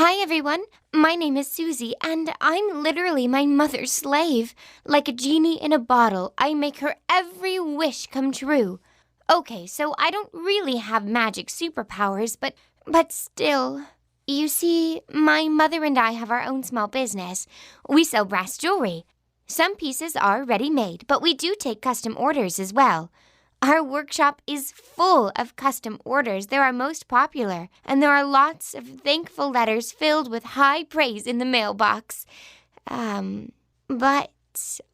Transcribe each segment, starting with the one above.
Hi, everyone. My name is Susy, and I'm literally my mother's slave. Like a genie in a bottle, I make her every wish come true. Okay, so I don't really have magic superpowers, but still. You see, my mother and I have our own small business. We sell brass jewelry. Some pieces are ready-made, but we do take custom orders as well. Our workshop is full of custom orders. They're our most popular, and there are lots of thankful letters filled with high praise in the mailbox. But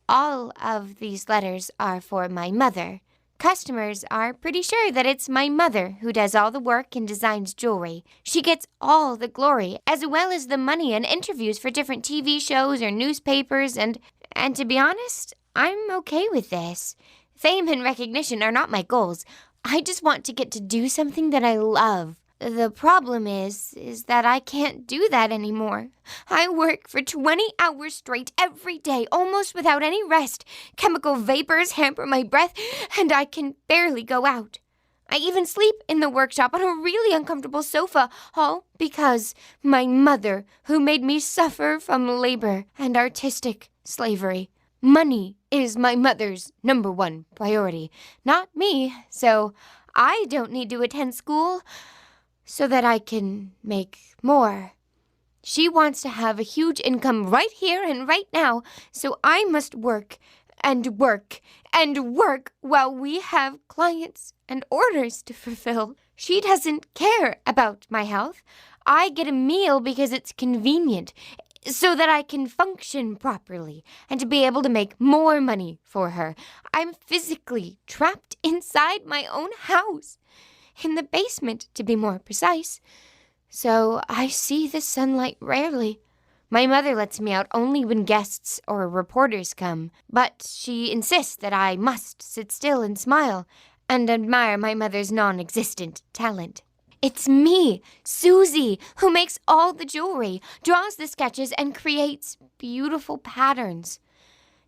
all of these letters are for my mother. Customers are pretty sure that it's my mother who does all the work and designs jewelry. She gets all the glory, as well as the money and interviews for different TV shows or newspapers, and to be honest, I'm okay with this. Fame and recognition are not my goals. I just want to get to do something that I love. The problem is that I can't do that anymore. I work for 20 hours straight every day, almost without any rest. Chemical vapors hamper my breath, and I can barely go out. I even sleep in the workshop on a really uncomfortable sofa, all because my mother, who made me suffer from labor and artistic slavery. Money is my mother's #1 priority, not me, so I don't need to attend school so that I can make more. She wants to have a huge income right here and right now, so I must work and work and work while we have clients and orders to fulfill. She doesn't care about my health. I get a meal because it's convenient, so that I can function properly and to be able to make more money for her. I'm physically trapped inside my own house, in the basement to be more precise, so I see the sunlight rarely. My mother lets me out only when guests or reporters come, but she insists that I must sit still and smile and admire my mother's non-existent talent. It's me, Susy, who makes all the jewelry, draws the sketches, and creates beautiful patterns.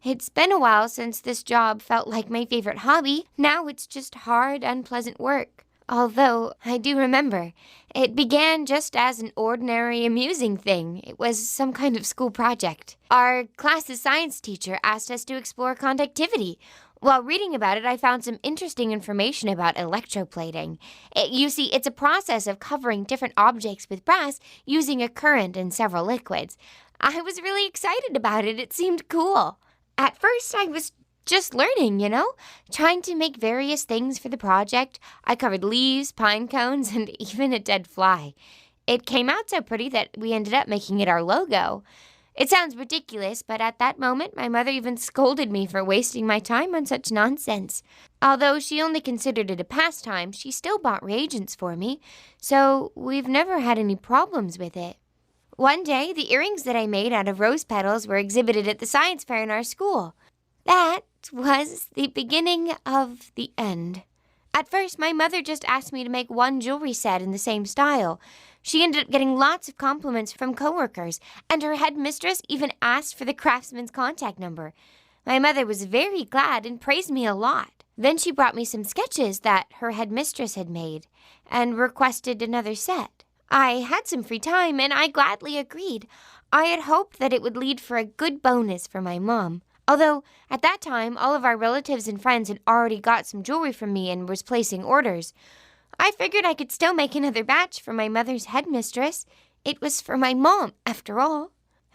It's been a while since this job felt like my favorite hobby. Now it's just hard, unpleasant work. Although, I do remember, it began just as an ordinary, amusing thing. It was some kind of school project. Our class's science teacher asked us to explore conductivity. While reading about it, I found some interesting information about electroplating. You see, it's a process of covering different objects with brass using a current in several liquids. I was really excited about it. It seemed cool. At first, I was just learning, trying to make various things for the project. I covered leaves, pine cones, and even a dead fly. It came out so pretty that we ended up making it our logo. It sounds ridiculous, but at that moment, my mother even scolded me for wasting my time on such nonsense. Although she only considered it a pastime, she still bought reagents for me, so we've never had any problems with it. One day, the earrings that I made out of rose petals were exhibited at the science fair in our school. That was the beginning of the end. At first, my mother just asked me to make one jewelry set in the same style. She ended up getting lots of compliments from coworkers, and her headmistress even asked for the craftsman's contact number. My mother was very glad and praised me a lot. Then she brought me some sketches that her headmistress had made and requested another set. I had some free time, and I gladly agreed. I had hoped that it would lead for a good bonus for my mom. Although, at that time, all of our relatives and friends had already got some jewelry from me and was placing orders. I figured I could still make another batch for my mother's headmistress. It was for my mom, after all.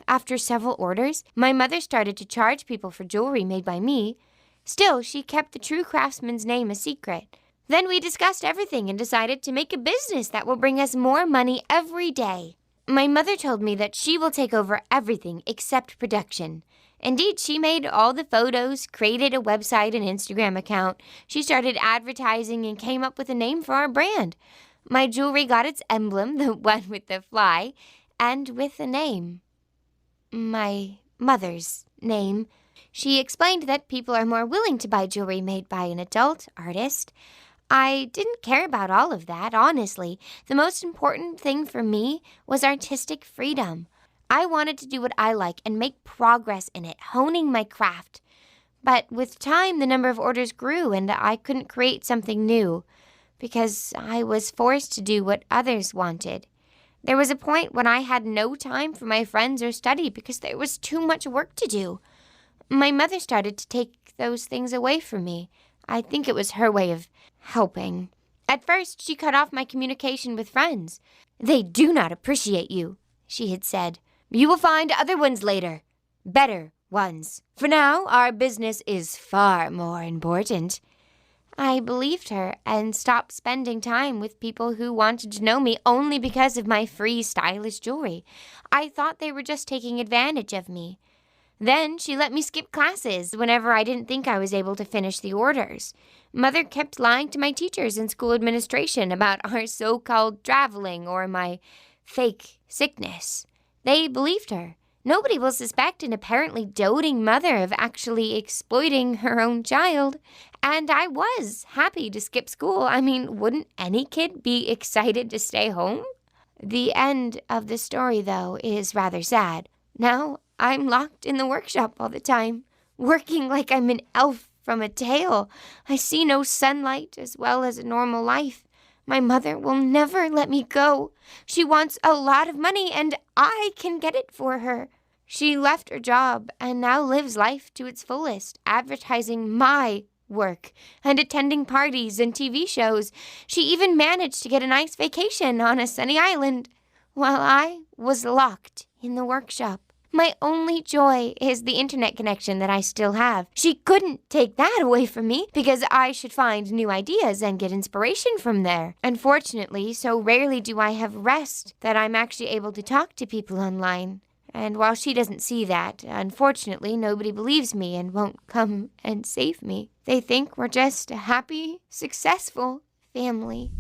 After several orders, my mother started to charge people for jewelry made by me. Still, she kept the true craftsman's name a secret. Then we discussed everything and decided to make a business that will bring us more money every day. My mother told me that she will take over everything except production. Indeed, she made all the photos, created a website and Instagram account. She started advertising and came up with a name for our brand. My jewelry got its emblem, the one with the fly, and with a name. My mother's name. She explained that people are more willing to buy jewelry made by an adult artist. I didn't care about all of that, honestly. The most important thing for me was artistic freedom. I wanted to do what I like and make progress in it, honing my craft. But with time, the number of orders grew, and I couldn't create something new because I was forced to do what others wanted. There was a point when I had no time for my friends or study because there was too much work to do. My mother started to take those things away from me. I think it was her way of helping. At first, she cut off my communication with friends. "They do not appreciate you," she had said. "You will find other ones later. Better ones. For now, our business is far more important." I believed her and stopped spending time with people who wanted to know me only because of my free, stylish jewelry. I thought they were just taking advantage of me. Then she let me skip classes whenever I didn't think I was able to finish the orders. Mother kept lying to my teachers and school administration about our so-called traveling or my fake sickness. They believed her. Nobody will suspect an apparently doting mother of actually exploiting her own child. And I was happy to skip school. I mean, wouldn't any kid be excited to stay home? The end of the story, though, is rather sad. Now I'm locked in the workshop all the time, working like I'm an elf from a tale. I see no sunlight as well as a normal life. My mother will never let me go. She wants a lot of money, and I can get it for her. She left her job and now lives life to its fullest, advertising my work and attending parties and TV shows. She even managed to get a nice vacation on a sunny island, while I was locked in the workshop. My only joy is the internet connection that I still have. She couldn't take that away from me because I should find new ideas and get inspiration from there. Unfortunately, so rarely do I have rest that I'm actually able to talk to people online. And while she doesn't see that, unfortunately, nobody believes me and won't come and save me. They think we're just a happy, successful family.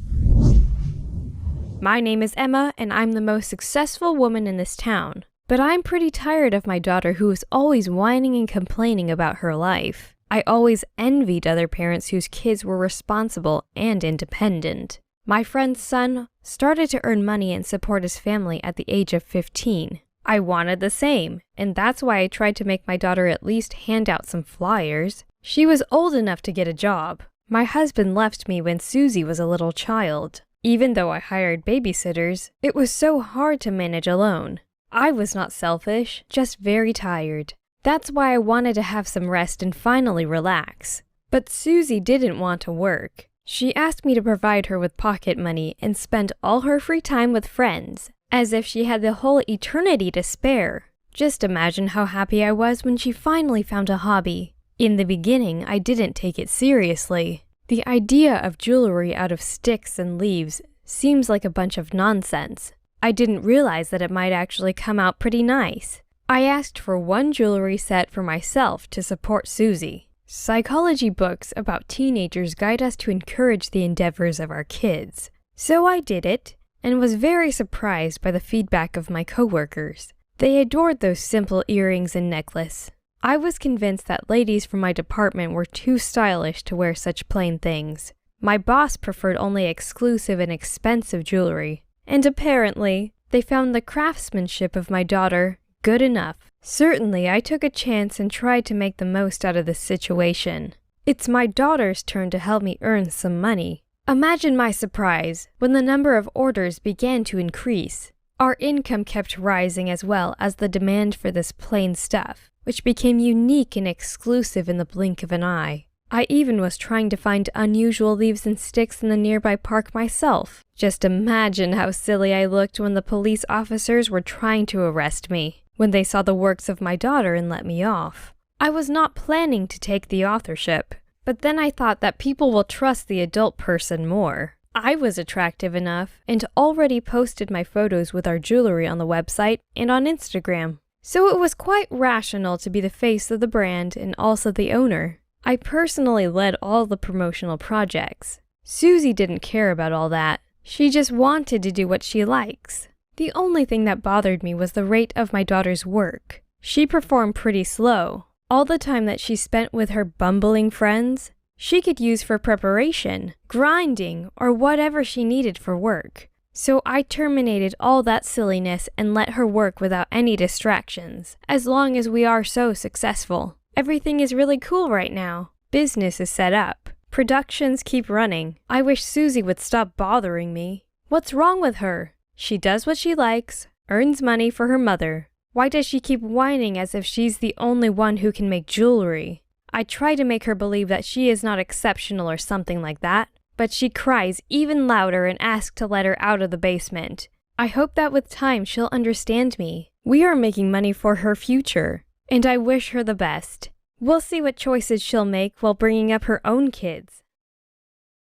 My name is Emma, and I'm the most successful woman in this town. But I'm pretty tired of my daughter who is always whining and complaining about her life. I always envied other parents whose kids were responsible and independent. My friend's son started to earn money and support his family at the age of 15. I wanted the same, and that's why I tried to make my daughter at least hand out some flyers. She was old enough to get a job. My husband left me when Susy was a little child. Even though I hired babysitters, it was so hard to manage alone. I was not selfish, just very tired. That's why I wanted to have some rest and finally relax. But Susy didn't want to work. She asked me to provide her with pocket money and spend all her free time with friends, as if she had the whole eternity to spare. Just imagine how happy I was when she finally found a hobby. In the beginning, I didn't take it seriously. The idea of jewelry out of sticks and leaves seems like a bunch of nonsense. I didn't realize that it might actually come out pretty nice. I asked for one jewelry set for myself to support Susy. Psychology books about teenagers guide us to encourage the endeavors of our kids. So I did it, and was very surprised by the feedback of my coworkers. They adored those simple earrings and necklace. I was convinced that ladies from my department were too stylish to wear such plain things. My boss preferred only exclusive and expensive jewelry. And apparently, they found the craftsmanship of my daughter good enough. Certainly, I took a chance and tried to make the most out of the situation. It's my daughter's turn to help me earn some money. Imagine my surprise when the number of orders began to increase. Our income kept rising as well as the demand for this plain stuff, which became unique and exclusive in the blink of an eye. I even was trying to find unusual leaves and sticks in the nearby park myself. Just imagine how silly I looked when the police officers were trying to arrest me, when they saw the works of my daughter and let me off. I was not planning to take the authorship, but then I thought that people will trust the adult person more. I was attractive enough and already posted my photos with our jewelry on the website and on Instagram. So it was quite rational to be the face of the brand and also the owner. I personally led all the promotional projects. Susy didn't care about all that. She just wanted to do what she likes. The only thing that bothered me was the rate of my daughter's work. She performed pretty slow. All the time that she spent with her bumbling friends, she could use for preparation, grinding, or whatever she needed for work. So I terminated all that silliness and let her work without any distractions, as long as we are so successful. Everything is really cool right now. Business is set up. Productions keep running. I wish Susy would stop bothering me. What's wrong with her? She does what she likes, earns money for her mother. Why does she keep whining as if she's the only one who can make jewelry? I try to make her believe that she is not exceptional or something like that, but she cries even louder and asks to let her out of the basement. I hope that with time she'll understand me. We are making money for her future, and I wish her the best. We'll see what choices she'll make while bringing up her own kids.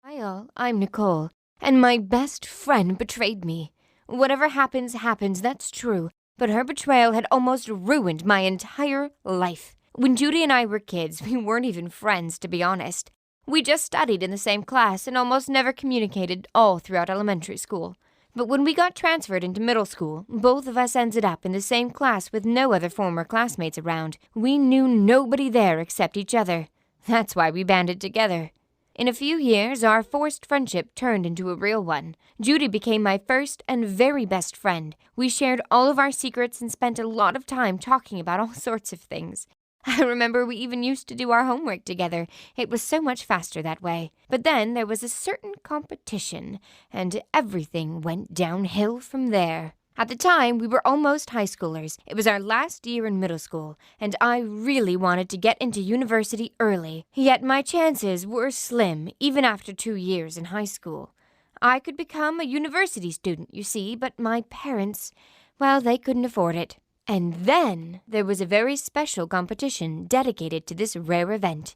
Hi all, I'm Nicole, and my best friend betrayed me. Whatever happens, happens, that's true, but her betrayal had almost ruined my entire life. When Judy and I were kids, we weren't even friends, to be honest. We just studied in the same class and almost never communicated all throughout elementary school. But when we got transferred into middle school, both of us ended up in the same class with no other former classmates around. We knew nobody there except each other. That's why we banded together. In a few years, our forced friendship turned into a real one. Judy became my first and very best friend. We shared all of our secrets and spent a lot of time talking about all sorts of things. I remember we even used to do our homework together. It was so much faster that way. But then there was a certain competition, and everything went downhill from there. At the time, we were almost high schoolers. It was our last year in middle school, and I really wanted to get into university early. Yet my chances were slim, even after 2 years in high school. I could become a university student, you see, but my parents, well, they couldn't afford it. And then there was a very special competition dedicated to this rare event.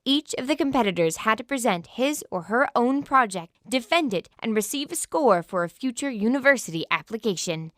Each of the competitors had to present his or her own project, defend it, and receive a score for a future university application.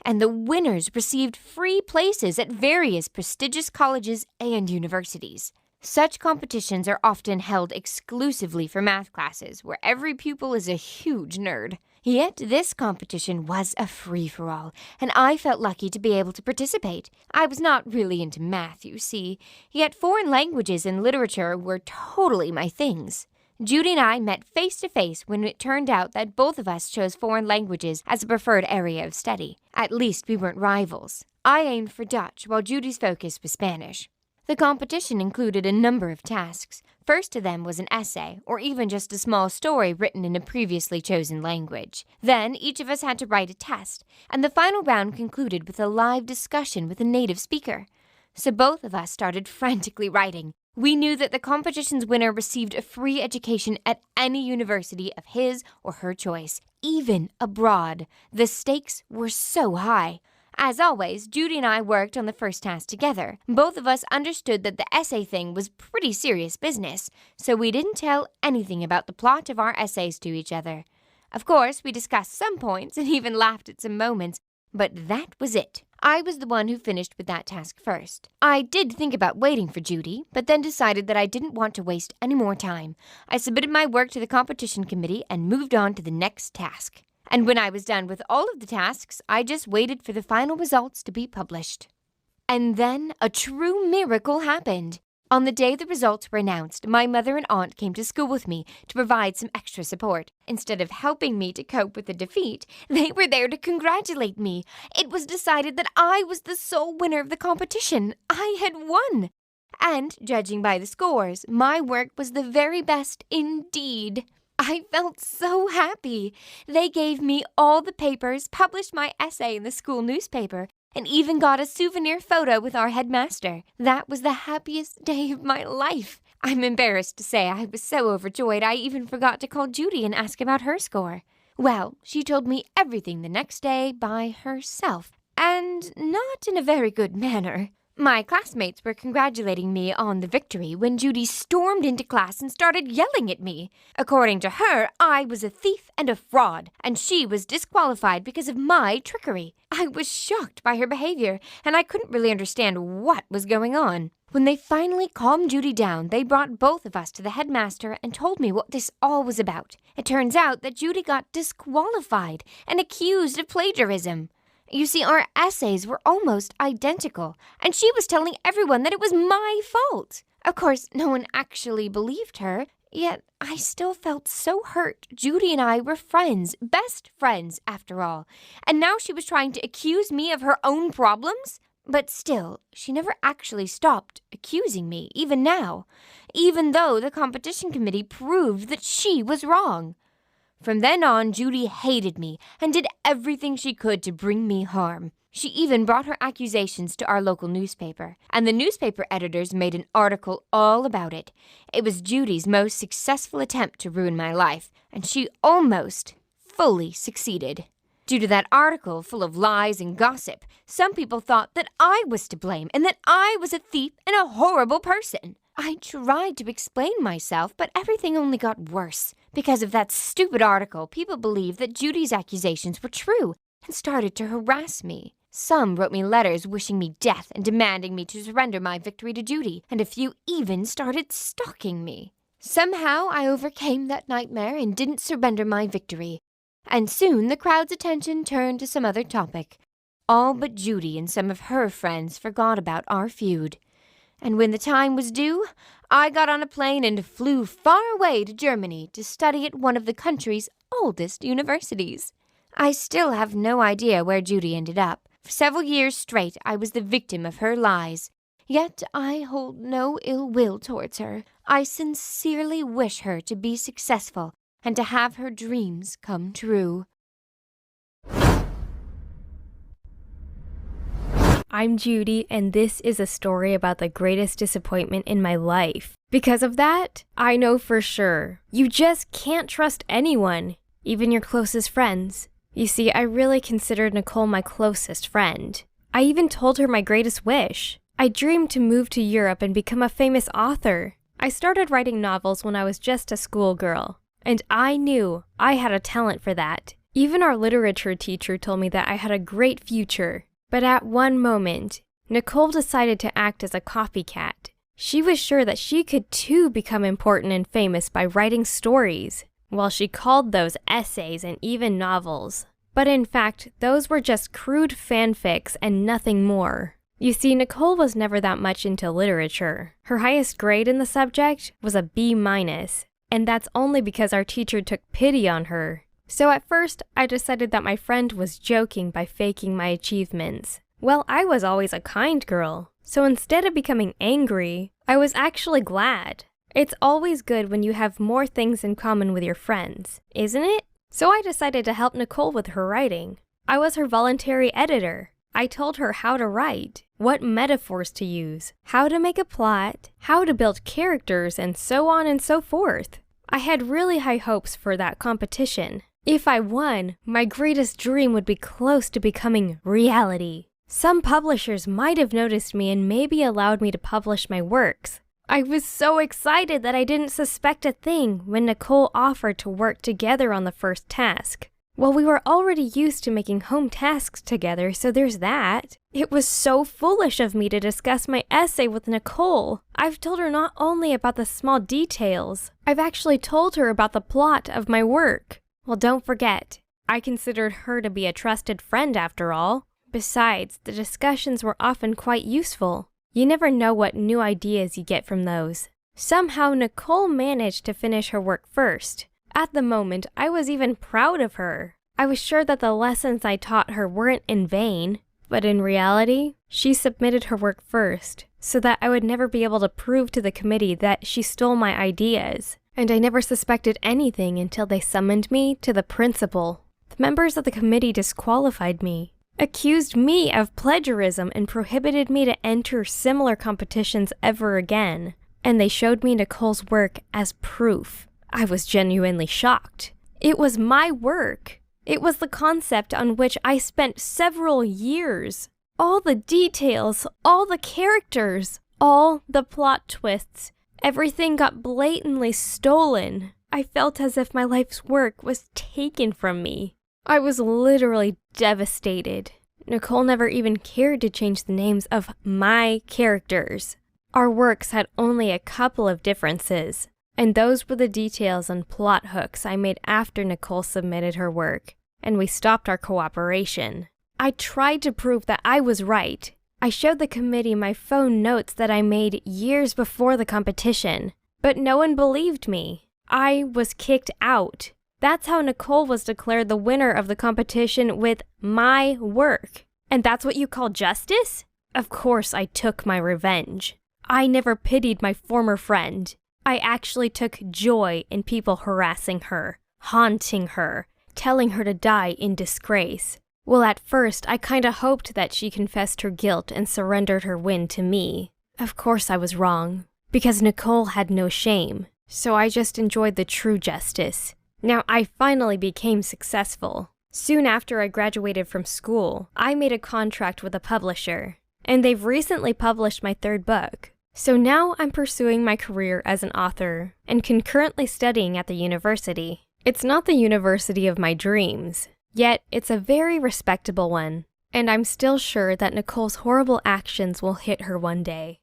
And the winners received free places at various prestigious colleges and universities. Such competitions are often held exclusively for math classes, where every pupil is a huge nerd. Yet this competition was a free-for-all, and I felt lucky to be able to participate. I was not really into math, you see, yet foreign languages and literature were totally my things. Judy and I met face-to-face when it turned out that both of us chose foreign languages as a preferred area of study. At least we weren't rivals. I aimed for Dutch, while Judy's focus was Spanish. The competition included a number of tasks. First of them was an essay, or even just a small story written in a previously chosen language. Then each of us had to write a test, and the final round concluded with a live discussion with a native speaker. So both of us started frantically writing. We knew that the competition's winner received a free education at any university of his or her choice, even abroad. The stakes were so high. As always, Judy and I worked on the first task together. Both of us understood that the essay thing was pretty serious business, so we didn't tell anything about the plot of our essays to each other. Of course, we discussed some points and even laughed at some moments, but that was it. I was the one who finished with that task first. I did think about waiting for Judy, but then decided that I didn't want to waste any more time. I submitted my work to the competition committee and moved on to the next task. And when I was done with all of the tasks, I just waited for the final results to be published. And then a true miracle happened. On the day the results were announced, my mother and aunt came to school with me to provide some extra support. Instead of helping me to cope with the defeat, they were there to congratulate me. It was decided that I was the sole winner of the competition. I had won. And, judging by the scores, my work was the very best indeed. I felt so happy. They gave me all the papers, published my essay in the school newspaper, and even got a souvenir photo with our headmaster. That was the happiest day of my life. I'm embarrassed to say I was so overjoyed I even forgot to call Judy and ask about her score. Well, she told me everything the next day by herself, and not in a very good manner. My classmates were congratulating me on the victory when Judy stormed into class and started yelling at me. According to her, I was a thief and a fraud, and she was disqualified because of my trickery. I was shocked by her behavior, and I couldn't really understand what was going on. When they finally calmed Judy down, they brought both of us to the headmaster and told me what this all was about. It turns out that Judy got disqualified and accused of plagiarism. You see, our essays were almost identical, and she was telling everyone that it was my fault. Of course, no one actually believed her, yet I still felt so hurt. Judy and I were friends, best friends, after all, and now she was trying to accuse me of her own problems? But still, she never actually stopped accusing me, even now, even though the competition committee proved that she was wrong. From then on, Judy hated me and did everything she could to bring me harm. She even brought her accusations to our local newspaper, and the newspaper editors made an article all about it. It was Judy's most successful attempt to ruin my life, and she almost fully succeeded. Due to that article full of lies and gossip, some people thought that I was to blame and that I was a thief and a horrible person. I tried to explain myself, but everything only got worse. Because of that stupid article, people believed that Judy's accusations were true and started to harass me. Some wrote me letters wishing me death and demanding me to surrender my victory to Judy, and a few even started stalking me. Somehow I overcame that nightmare and didn't surrender my victory. And soon the crowd's attention turned to some other topic. All but Judy and some of her friends forgot about our feud. And when the time was due, I got on a plane and flew far away to Germany to study at one of the country's oldest universities. I still have no idea where Judy ended up. For several years straight, I was the victim of her lies. Yet I hold no ill will towards her. I sincerely wish her to be successful and to have her dreams come true. I'm Judy, and this is a story about the greatest disappointment in my life. Because of that, I know for sure, you just can't trust anyone, even your closest friends. You see, I really considered Nicole my closest friend. I even told her my greatest wish. I dreamed to move to Europe and become a famous author. I started writing novels when I was just a schoolgirl, and I knew I had a talent for that. Even our literature teacher told me that I had a great future. But at one moment, Nicole decided to act as a copycat. She was sure that she could too become important and famous by writing stories. Well, she called those essays and even novels. But in fact, those were just crude fanfics and nothing more. You see, Nicole was never that much into literature. Her highest grade in the subject was a B-, and that's only because our teacher took pity on her. So at first, I decided that my friend was joking by faking my achievements. Well, I was always a kind girl, so instead of becoming angry, I was actually glad. It's always good when you have more things in common with your friends, isn't it? So I decided to help Nicole with her writing. I was her voluntary editor. I told her how to write, what metaphors to use, how to make a plot, how to build characters, and so on and so forth. I had really high hopes for that competition. If I won, my greatest dream would be close to becoming reality. Some publishers might have noticed me and maybe allowed me to publish my works. I was so excited that I didn't suspect a thing when Nicole offered to work together on the first task. Well, we were already used to making home tasks together, so there's that. It was so foolish of me to discuss my essay with Nicole. I've told her not only about the small details, I've actually told her about the plot of my work. Well, don't forget, I considered her to be a trusted friend after all. Besides, the discussions were often quite useful. You never know what new ideas you get from those. Somehow, Nicole managed to finish her work first. At the moment, I was even proud of her. I was sure that the lessons I taught her weren't in vain. But in reality, she submitted her work first, so that I would never be able to prove to the committee that she stole my ideas. And I never suspected anything until they summoned me to the principal. The members of the committee disqualified me, accused me of plagiarism, and prohibited me to enter similar competitions ever again. And they showed me Nicole's work as proof. I was genuinely shocked. It was my work. It was the concept on which I spent several years. All the details, all the characters, all the plot twists. Everything got blatantly stolen. I felt as if my life's work was taken from me. I was literally devastated. Nicole never even cared to change the names of my characters. Our works had only a couple of differences, and those were the details and plot hooks I made after Nicole submitted her work, and we stopped our cooperation. I tried to prove that I was right. I showed the committee my phone notes that I made years before the competition, but no one believed me. I was kicked out. That's how Nicole was declared the winner of the competition with my work. And that's what you call justice? Of course I took my revenge. I never pitied my former friend. I actually took joy in people harassing her. haunting her, telling her to die in disgrace. Well, at first, I kinda hoped that she confessed her guilt and surrendered her win to me. Of course I was wrong, because Nicole had no shame, so I just enjoyed the true justice. Now, I finally became successful. Soon after I graduated from school, I made a contract with a publisher, and they've recently published my 3rd book. So now I'm pursuing my career as an author, and concurrently studying at the university. It's not the university of my dreams, yet it's a very respectable one, and I'm still sure that Nicole's horrible actions will hit her one day.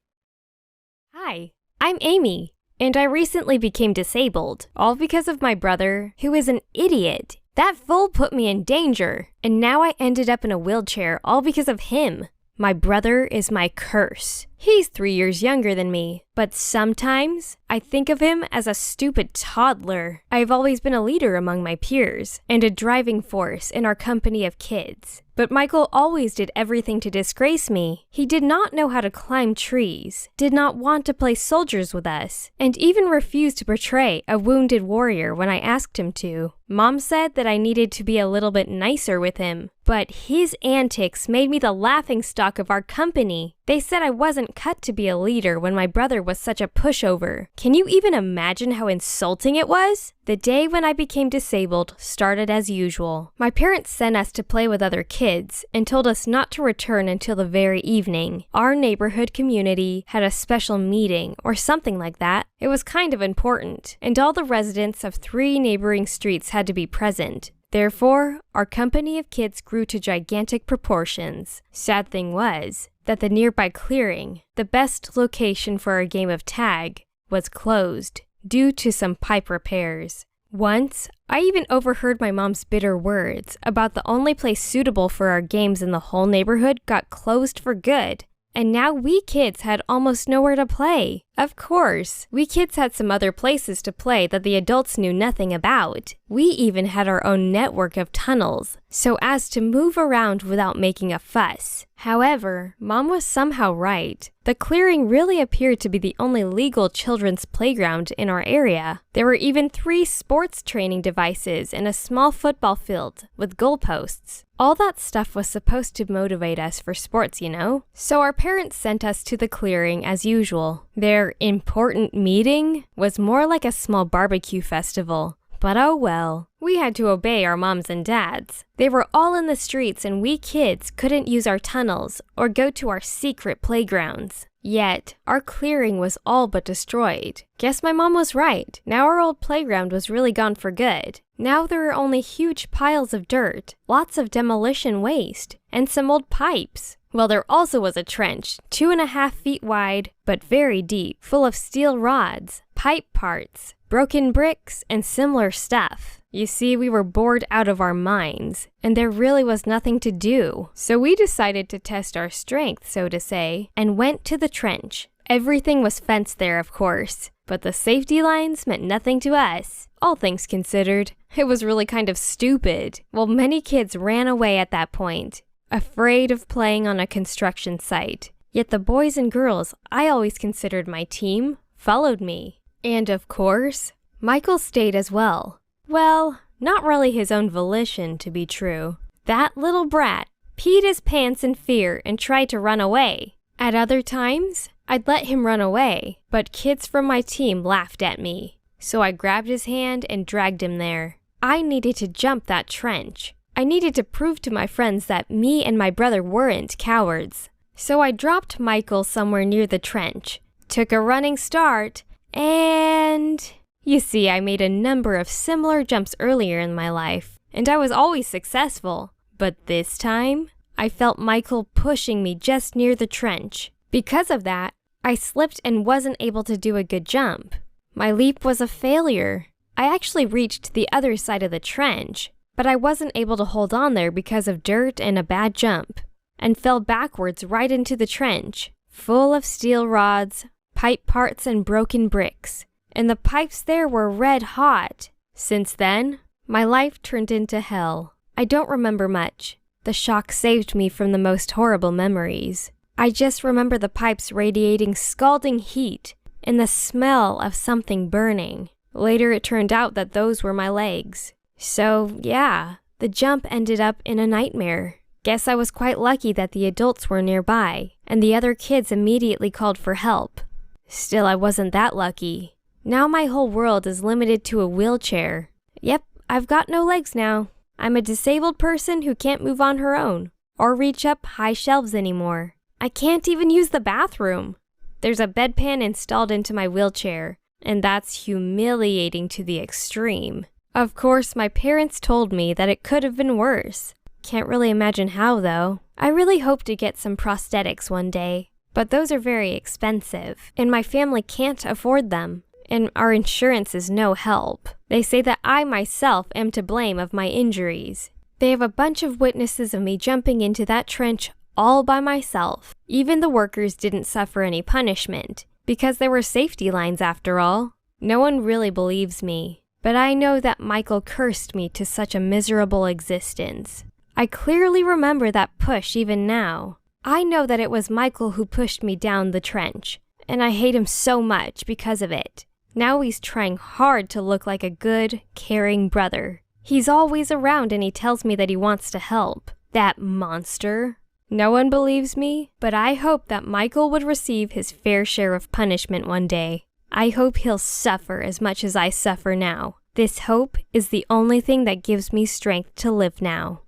Hi, I'm Amy, and I recently became disabled, all because of my brother, who is an idiot. That fool put me in danger, and now I ended up in a wheelchair all because of him. My brother is my curse. He's 3 years younger than me, but sometimes I think of him as a stupid toddler. I've always been a leader among my peers and a driving force in our company of kids. But Michael always did everything to disgrace me. He did not know how to climb trees, did not want to play soldiers with us, and even refused to portray a wounded warrior when I asked him to. Mom said that I needed to be a little bit nicer with him, but his antics made me the laughingstock of our company. They said I wasn't cut to be a leader when my brother was such a pushover. Can you even imagine how insulting it was? The day when I became disabled started as usual. My parents sent us to play with other kids and told us not to return until the very evening. Our neighborhood community had a special meeting or something like that. It was kind of important, and all the residents of 3 neighboring streets had to be present. Therefore, our company of kids grew to gigantic proportions. Sad thing was that the nearby clearing, the best location for a game of tag, was closed due to some pipe repairs. Once, I even overheard my mom's bitter words about the only place suitable for our games in the whole neighborhood got closed for good. And now we kids had almost nowhere to play. Of course, we kids had some other places to play that the adults knew nothing about. We even had our own network of tunnels, so as to move around without making a fuss. However, Mom was somehow right. The clearing really appeared to be the only legal children's playground in our area. There were even 3 sports training devices and a small football field with goalposts. All that stuff was supposed to motivate us for sports, you know? So our parents sent us to the clearing as usual. Their important meeting was more like a small barbecue festival. But oh well, we had to obey our moms and dads. They were all in the streets and we kids couldn't use our tunnels or go to our secret playgrounds. Yet, our clearing was all but destroyed. Guess my mom was right. Now our old playground was really gone for good. Now there are only huge piles of dirt, lots of demolition waste, and some old pipes. Well, there also was a trench, 2.5 feet wide, but very deep, full of steel rods, pipe parts, broken bricks, and similar stuff. You see, we were bored out of our minds, and there really was nothing to do. So we decided to test our strength, so to say, and went to the trench. Everything was fenced there, of course, but the safety lines meant nothing to us. All things considered, it was really kind of stupid. Well, many kids ran away at that point, afraid of playing on a construction site. Yet the boys and girls I always considered my team followed me. And of course, Michael stayed as well. Well, not really his own volition, to be true. That little brat peed his pants in fear and tried to run away. At other times, I'd let him run away, but kids from my team laughed at me. So I grabbed his hand and dragged him there. I needed to jump that trench. I needed to prove to my friends that me and my brother weren't cowards. So I dropped Michael somewhere near the trench, took a running start, and... You see, I made a number of similar jumps earlier in my life, and I was always successful. But this time, I felt Michael pushing me just near the trench. Because of that, I slipped and wasn't able to do a good jump. My leap was a failure. I actually reached the other side of the trench, but I wasn't able to hold on there because of dirt and a bad jump, and fell backwards right into the trench, full of steel rods, pipe parts, and broken bricks. And the pipes there were red hot. Since then, my life turned into hell. I don't remember much. The shock saved me from the most horrible memories. I just remember the pipes radiating scalding heat and the smell of something burning, Later it turned out that those were my legs. So, yeah, the jump ended up in a nightmare. Guess I was quite lucky that the adults were nearby, and the other kids immediately called for help. Still, I wasn't that lucky. Now my whole world is limited to a wheelchair. Yep, I've got no legs now. I'm a disabled person who can't move on her own, or reach up high shelves anymore. I can't even use the bathroom. There's a bedpan installed into my wheelchair, and that's humiliating to the extreme. Of course, my parents told me that it could have been worse. Can't really imagine how, though. I really hope to get some prosthetics one day, but those are very expensive, and my family can't afford them, and our insurance is no help. They say that I myself am to blame of my injuries. They have a bunch of witnesses of me jumping into that trench all by myself. Even the workers didn't suffer any punishment, because there were safety lines after all. No one really believes me, but I know that Michael cursed me to such a miserable existence. I clearly remember that push even now. I know that it was Michael who pushed me down the trench, and I hate him so much because of it. Now he's trying hard to look like a good, caring brother. He's always around and he tells me that he wants to help. That monster. No one believes me, but I hope that Michael would receive his fair share of punishment one day. I hope he'll suffer as much as I suffer now. This hope is the only thing that gives me strength to live now.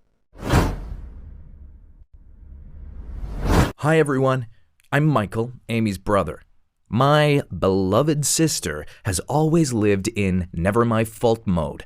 Hi everyone, I'm Michael, Amy's brother. My beloved sister has always lived in never my fault mode.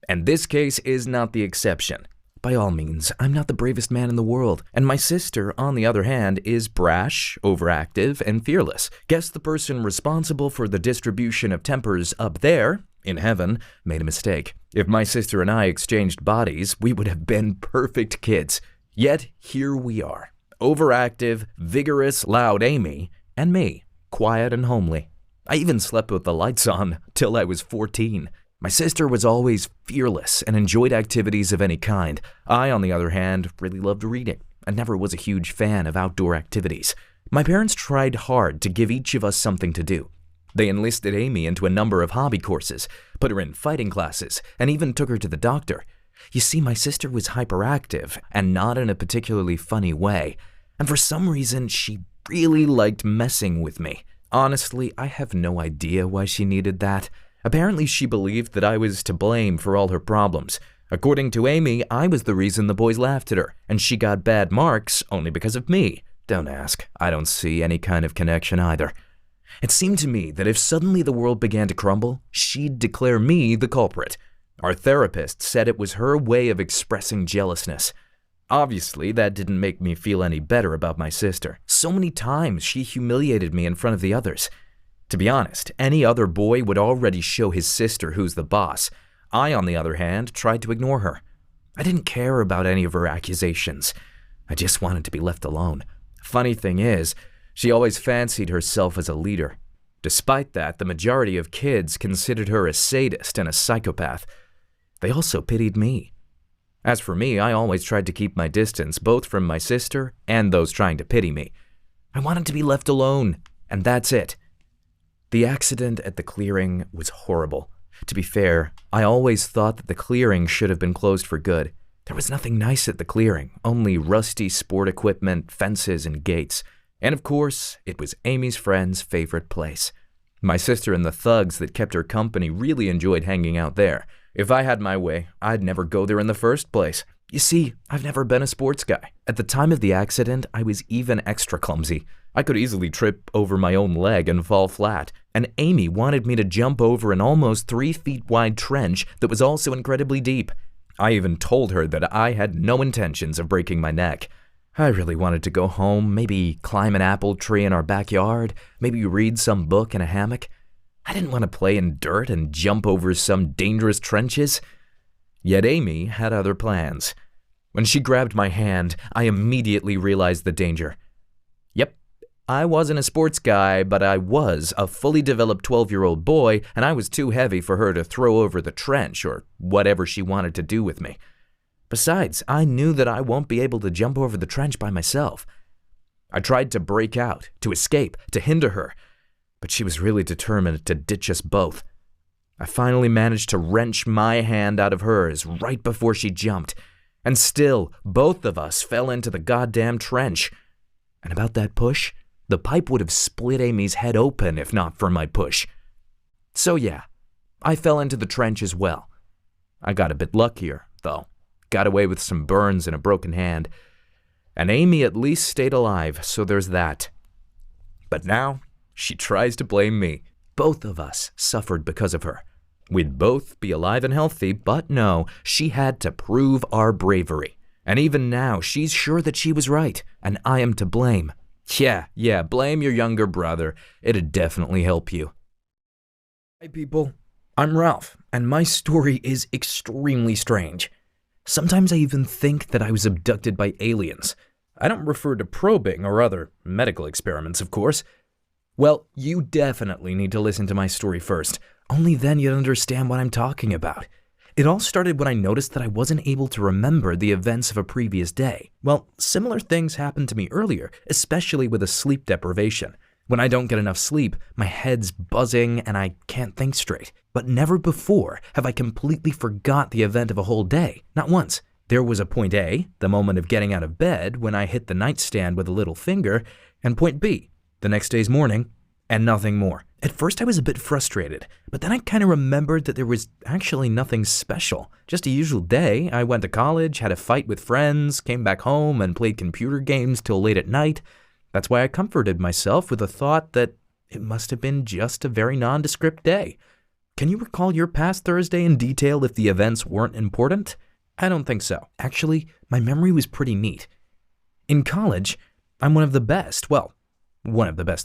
And this case is not the exception. By all means, I'm not the bravest man in the world, and my sister, on the other hand, is brash, overactive, and fearless. Guess the person responsible for the distribution of tempers up there, in heaven, made a mistake. If my sister and I exchanged bodies, we would have been perfect kids. Yet, here we are. Overactive, vigorous, loud Amy, and me, quiet and homely. I even slept with the lights on till I was 14. My sister was always fearless and enjoyed activities of any kind. I, on the other hand, really loved reading and never was a huge fan of outdoor activities. My parents tried hard to give each of us something to do. They enlisted Amy into a number of hobby courses, put her in fighting classes, and even took her to the doctor. You see, my sister was hyperactive and not in a particularly funny way, and for some reason, she really liked messing with me. Honestly, I have no idea why she needed that. Apparently, she believed that I was to blame for all her problems. According to Amy, I was the reason the boys laughed at her, and she got bad marks only because of me. Don't ask. I don't see any kind of connection either. It seemed to me that if suddenly the world began to crumble, she'd declare me the culprit. Our therapist said it was her way of expressing jealousness. Obviously, that didn't make me feel any better about my sister. So many times she humiliated me in front of the others. To be honest, any other boy would already show his sister who's the boss. I, on the other hand, tried to ignore her. I didn't care about any of her accusations. I just wanted to be left alone. Funny thing is, she always fancied herself as a leader. Despite that, the majority of kids considered her a sadist and a psychopath. They also pitied me. As for me, I always tried to keep my distance, both from my sister and those trying to pity me. I wanted to be left alone, and that's it. The accident at the clearing was horrible. To be fair, I always thought that the clearing should have been closed for good. There was nothing nice at the clearing, only rusty sport equipment, fences, and gates. And of course, it was Amy's friend's favorite place. My sister and the thugs that kept her company really enjoyed hanging out there. If I had my way, I'd never go there in the first place. You see, I've never been a sports guy. At the time of the accident, I was even extra clumsy. I could easily trip over my own leg and fall flat, and Amy wanted me to jump over an almost 3 feet wide trench that was also incredibly deep. I even told her that I had no intentions of breaking my neck. I really wanted to go home, maybe climb an apple tree in our backyard, maybe read some book in a hammock. I didn't want to play in dirt and jump over some dangerous trenches. Yet Amy had other plans. When she grabbed my hand, I immediately realized the danger. Yep, I wasn't a sports guy, but I was a fully developed 12-year-old boy, and I was too heavy for her to throw over the trench or whatever she wanted to do with me. Besides, I knew that I won't be able to jump over the trench by myself. I tried to break out, to escape, to hinder her, but she was really determined to ditch us both. I finally managed to wrench my hand out of hers right before she jumped, and still, both of us fell into the goddamn trench. And about that push, the pipe would have split Amy's head open if not for my push. So yeah, I fell into the trench as well. I got a bit luckier, though. Got away with some burns and a broken hand. And Amy at least stayed alive, so there's that. But now, she tries to blame me. Both of us suffered because of her. We'd both be alive and healthy, but no, she had to prove our bravery. And even now, she's sure that she was right, and I am to blame. Yeah, blame your younger brother. It'd definitely help you. Hi people, I'm Ralph, and my story is extremely strange. Sometimes I even think that I was abducted by aliens. I don't refer to probing or other medical experiments, of course. Well, you definitely need to listen to my story first. Only then you'll understand what I'm talking about. It all started when I noticed that I wasn't able to remember the events of a previous day. Well, similar things happened to me earlier, especially with a sleep deprivation. When I don't get enough sleep, my head's buzzing and I can't think straight. But never before have I completely forgot the event of a whole day. Not once. There was a point A, the moment of getting out of bed when I hit the nightstand with a little finger, and point B, the next day's morning, and nothing more. At first I was a bit frustrated, but then I kind of remembered that there was actually nothing special. Just a usual day. I went to college, had a fight with friends, came back home and played computer games till late at night. That's why I comforted myself with the thought that it must have been just a very nondescript day. Can you recall your past Thursday in detail if the events weren't important? I don't think so. Actually, my memory was pretty neat. In college, I'm one of the best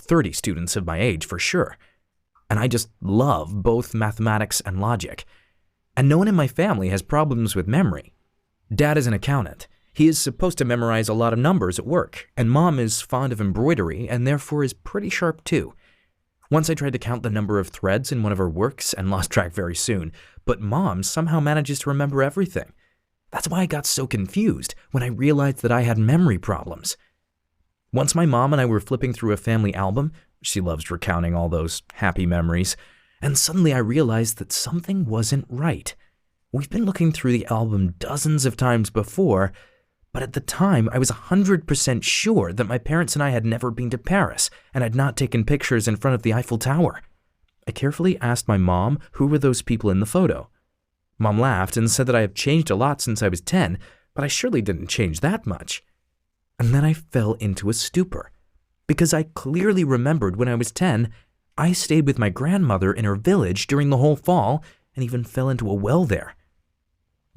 30 students of my age for sure. And I just love both mathematics and logic. And no one in my family has problems with memory. Dad is an accountant. He is supposed to memorize a lot of numbers at work, and Mom is fond of embroidery and therefore is pretty sharp too. Once I tried to count the number of threads in one of her works and lost track very soon, but Mom somehow manages to remember everything. That's why I got so confused when I realized that I had memory problems. Once my mom and I were flipping through a family album, she loves recounting all those happy memories, and suddenly I realized that something wasn't right. We've been looking through the album dozens of times before, but at the time I was 100% sure that my parents and I had never been to Paris and had not taken pictures in front of the Eiffel Tower. I carefully asked my mom who were those people in the photo. Mom laughed and said that I have changed a lot since I was 10, but I surely didn't change that much. And then I fell into a stupor, because I clearly remembered when I was 10, I stayed with my grandmother in her village during the whole fall and even fell into a well there.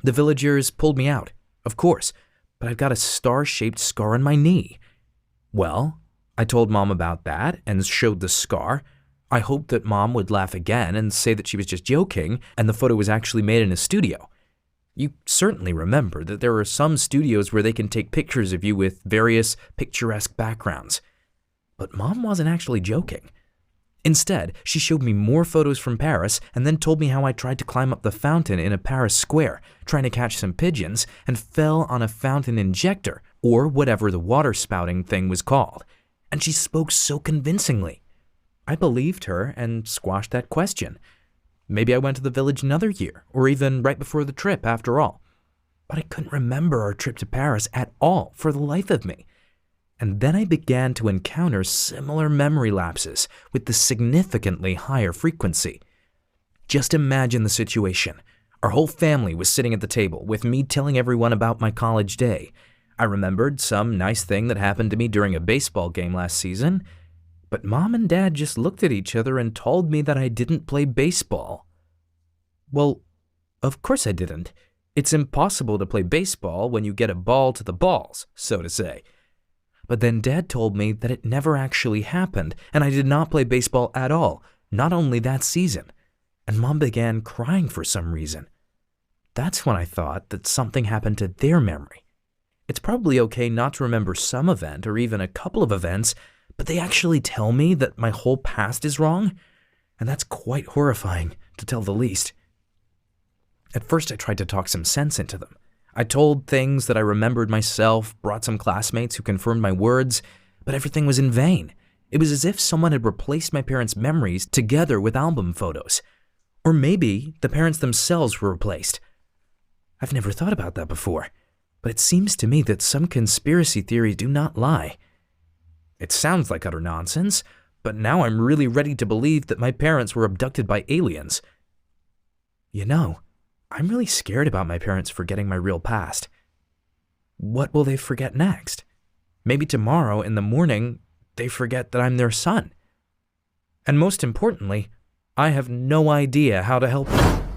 The villagers pulled me out, of course, but I've got a star-shaped scar on my knee. Well, I told Mom about that and showed the scar. I hoped that Mom would laugh again and say that she was just joking and the photo was actually made in a studio. You certainly remember that there are some studios where they can take pictures of you with various picturesque backgrounds. But Mom wasn't actually joking. Instead, she showed me more photos from Paris and then told me how I tried to climb up the fountain in a Paris square, trying to catch some pigeons, and fell on a fountain injector, or whatever the water spouting thing was called. And she spoke so convincingly. I believed her and squashed that question. Maybe I went to the village another year, or even right before the trip after all. But I couldn't remember our trip to Paris at all for the life of me. And then I began to encounter similar memory lapses with the significantly higher frequency. Just imagine the situation. Our whole family was sitting at the table with me telling everyone about my college day. I remembered some nice thing that happened to me during a baseball game last season, but Mom and Dad just looked at each other and told me that I didn't play baseball. Well, of course I didn't. It's impossible to play baseball when you get a ball to the balls, so to say. But then Dad told me that it never actually happened, and I did not play baseball at all, not only that season. And Mom began crying for some reason. That's when I thought that something happened to their memory. It's probably okay not to remember some event or even a couple of events, but they actually tell me that my whole past is wrong, and that's quite horrifying, to tell the least. At first I tried to talk some sense into them. I told things that I remembered myself, brought some classmates who confirmed my words, but everything was in vain. It was as if someone had replaced my parents' memories together with album photos. Or maybe the parents themselves were replaced. I've never thought about that before, but it seems to me that some conspiracy theories do not lie. It sounds like utter nonsense, but now I'm really ready to believe that my parents were abducted by aliens. You know, I'm really scared about my parents forgetting my real past. What will they forget next? Maybe tomorrow in the morning, they forget that I'm their son. And most importantly, I have no idea how to help them.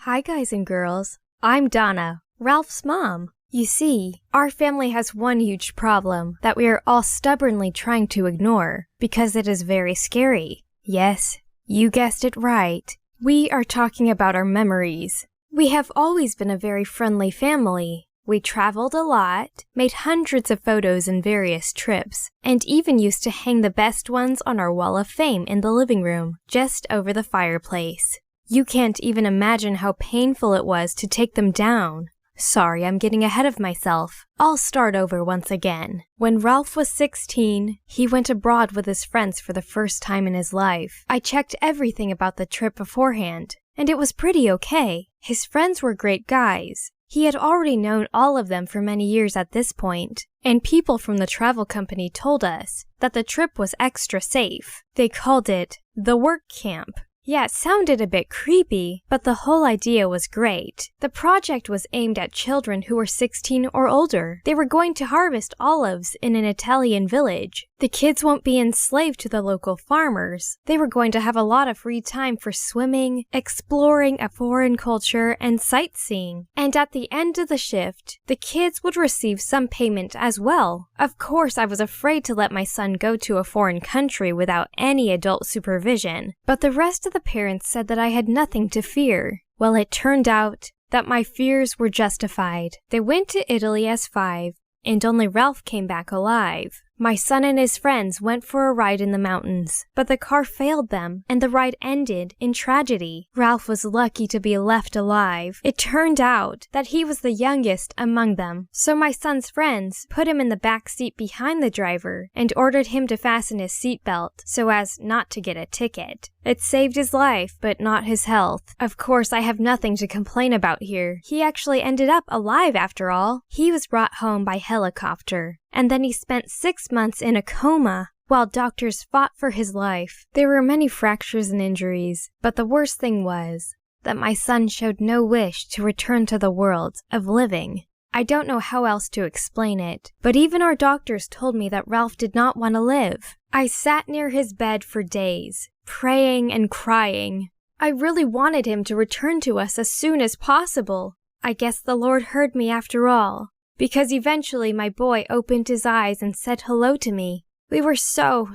Hi guys and girls, I'm Donna, Ralph's mom. You see, our family has one huge problem that we are all stubbornly trying to ignore because it is very scary. Yes, you guessed it right. We are talking about our memories. We have always been a very friendly family. We traveled a lot, made hundreds of photos in various trips, and even used to hang the best ones on our wall of fame in the living room, just over the fireplace. You can't even imagine how painful it was to take them down. Sorry, I'm getting ahead of myself. I'll start over once again. When Ralph was 16, he went abroad with his friends for the first time in his life. I checked everything about the trip beforehand, and it was pretty okay. His friends were great guys. He had already known all of them for many years at this point, and people from the travel company told us that the trip was extra safe. They called it the work camp. Yeah, it sounded a bit creepy, but the whole idea was great. The project was aimed at children who were 16 or older. They were going to harvest olives in an Italian village. The kids won't be enslaved to the local farmers. They were going to have a lot of free time for swimming, exploring a foreign culture, and sightseeing. And at the end of the shift, the kids would receive some payment as well. Of course, I was afraid to let my son go to a foreign country without any adult supervision, but the rest of the parents said that I had nothing to fear. Well, it turned out that my fears were justified. They went to Italy as 5, and only Ralph came back alive. My son and his friends went for a ride in the mountains, but the car failed them, and the ride ended in tragedy. Ralph was lucky to be left alive. It turned out that he was the youngest among them, so my son's friends put him in the back seat behind the driver and ordered him to fasten his seatbelt so as not to get a ticket. It saved his life, but not his health. Of course, I have nothing to complain about here. He actually ended up alive after all. He was brought home by helicopter, and then he spent 6 months in a coma while doctors fought for his life. There were many fractures and injuries, but the worst thing was that my son showed no wish to return to the world of living. I don't know how else to explain it, but even our doctors told me that Ralph did not want to live. I sat near his bed for days, praying and crying. I really wanted him to return to us as soon as possible. I guess the Lord heard me after all, because eventually my boy opened his eyes and said hello to me. We were so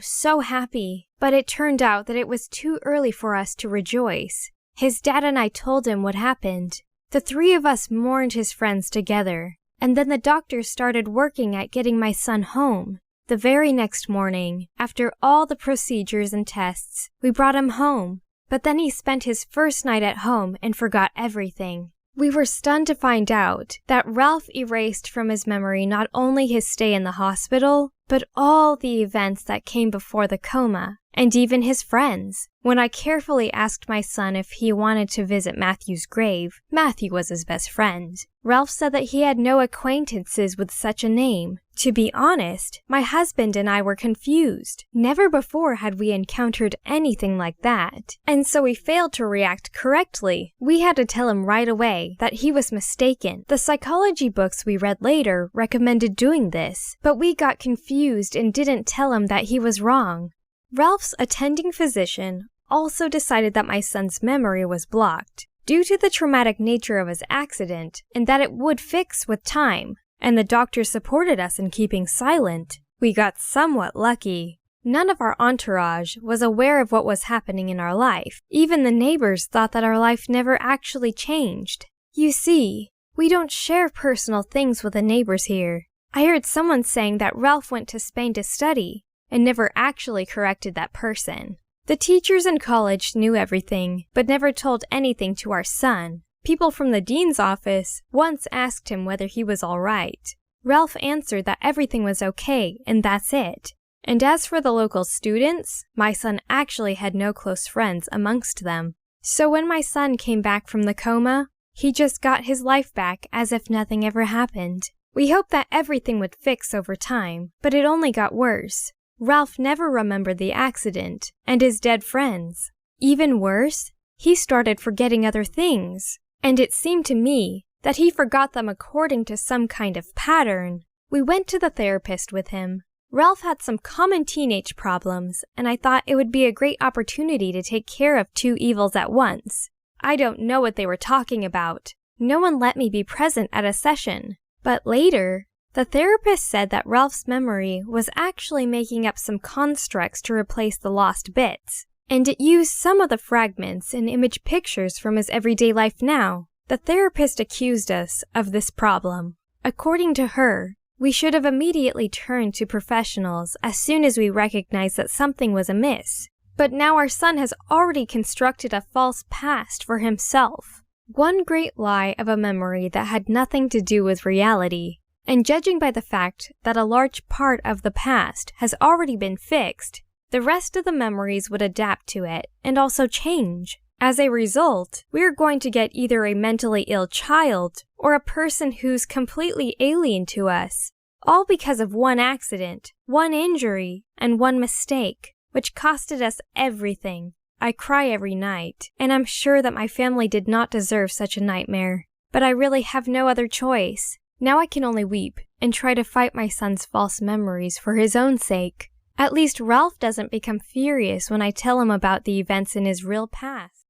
happy, but it turned out that it was too early for us to rejoice. His dad and I told him what happened. The 3 of us mourned his friends together, and then the doctors started working at getting my son home. The very next morning, after all the procedures and tests, we brought him home, but then he spent his first night at home and forgot everything. We were stunned to find out that Ralph erased from his memory not only his stay in the hospital, but all the events that came before the coma, and even his friends. When I carefully asked my son if he wanted to visit Matthew's grave, Matthew was his best friend. Ralph said that he had no acquaintances with such a name. To be honest, my husband and I were confused. Never before had we encountered anything like that, and so we failed to react correctly. We had to tell him right away that he was mistaken. The psychology books we read later recommended doing this, but we got confused and didn't tell him that he was wrong. Ralph's attending physician also decided that my son's memory was blocked due to the traumatic nature of his accident and that it would fix with time, and the doctor supported us in keeping silent. We got somewhat lucky. None of our entourage was aware of what was happening in our life. Even the neighbors thought that our life never actually changed. You see, we don't share personal things with the neighbors here. I heard someone saying that Ralph went to Spain to study and never actually corrected that person. The teachers in college knew everything, but never told anything to our son. People from the dean's office once asked him whether he was all right. Ralph answered that everything was okay, and that's it. And as for the local students, my son actually had no close friends amongst them. So when my son came back from the coma, he just got his life back as if nothing ever happened. We hoped that everything would fix over time, but it only got worse. Ralph never remembered the accident and his dead friends. Even worse, he started forgetting other things, and it seemed to me that he forgot them according to some kind of pattern. We went to the therapist with him. Ralph had some common teenage problems, and I thought it would be a great opportunity to take care of two evils at once. I don't know what they were talking about. No one let me be present at a session. But later, the therapist said that Ralph's memory was actually making up some constructs to replace the lost bits, and it used some of the fragments and image pictures from his everyday life now. The therapist accused us of this problem. According to her, we should have immediately turned to professionals as soon as we recognized that something was amiss. But now our son has already constructed a false past for himself. One great lie of a memory that had nothing to do with reality. And judging by the fact that a large part of the past has already been fixed, the rest of the memories would adapt to it and also change. As a result, we are going to get either a mentally ill child or a person who's completely alien to us, all because of one accident, one injury, and one mistake, which costed us everything. I cry every night, and I'm sure that my family did not deserve such a nightmare. But I really have no other choice. Now I can only weep and try to fight my son's false memories for his own sake. At least Ralph doesn't become furious when I tell him about the events in his real past.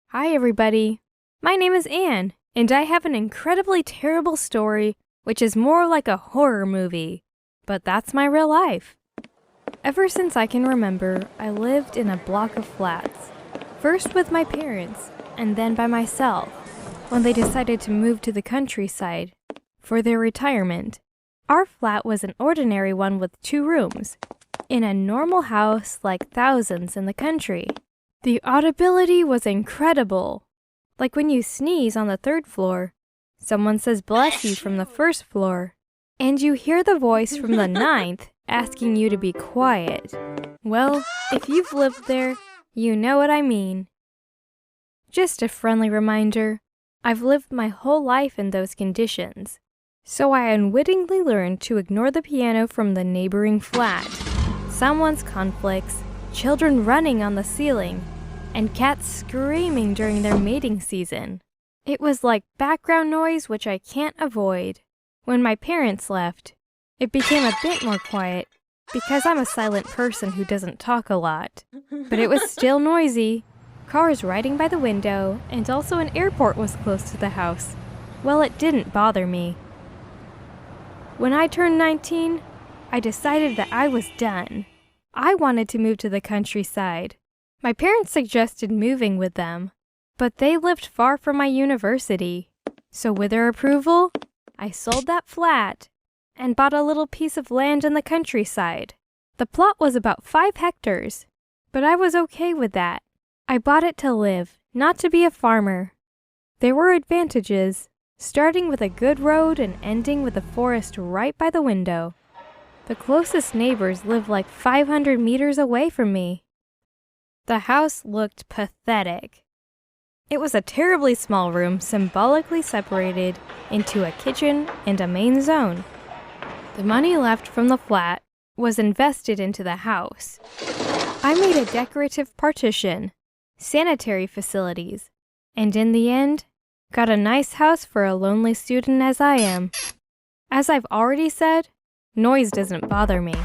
Hi everybody, my name is Anne, and I have an incredibly terrible story which is more like a horror movie, but that's my real life. Ever since I can remember, I lived in a block of flats, first with my parents and then by myself when they decided to move to the countryside for their retirement. Our flat was an ordinary one with 2 rooms, in a normal house like thousands in the country. The audibility was incredible. Like when you sneeze on the 3rd floor, someone says bless you from the 1st floor, and you hear the voice from the 9th asking you to be quiet. Well, if you've lived there, you know what I mean. Just a friendly reminder, I've lived my whole life in those conditions, so I unwittingly learned to ignore the piano from the neighboring flat, someone's conflicts, children running on the ceiling, and cats screaming during their mating season. It was like background noise which I can't avoid. When my parents left, it became a bit more quiet because I'm a silent person who doesn't talk a lot. But it was still noisy. Cars riding by the window, and also an airport was close to the house. Well, it didn't bother me. When I turned 19, I decided that I was done. I wanted to move to the countryside. My parents suggested moving with them, but they lived far from my university. So with their approval, I sold that flat and bought a little piece of land in the countryside. The plot was about 5 hectares, but I was okay with that. I bought it to live, not to be a farmer. There were advantages, starting with a good road and ending with a forest right by the window. The closest neighbors lived like 500 meters away from me. The house looked pathetic. It was a terribly small room symbolically separated into a kitchen and a main zone. The money left from the flat was invested into the house. I made a decorative partition, sanitary facilities, and in the end, got a nice house for a lonely student as I am. As I've already said, noise doesn't bother me.